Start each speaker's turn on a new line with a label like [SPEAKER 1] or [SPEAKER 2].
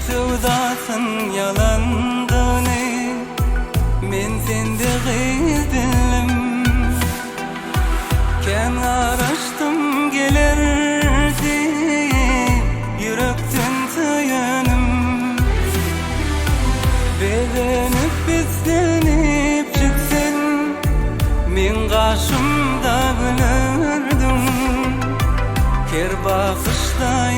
[SPEAKER 1] Sevdasın yalandığını men sende gizledim. Kenar açtım gelerdi yürekten tayanım. Bedenip bizlenip çıksın men karşımda gülerdim. Her bakışta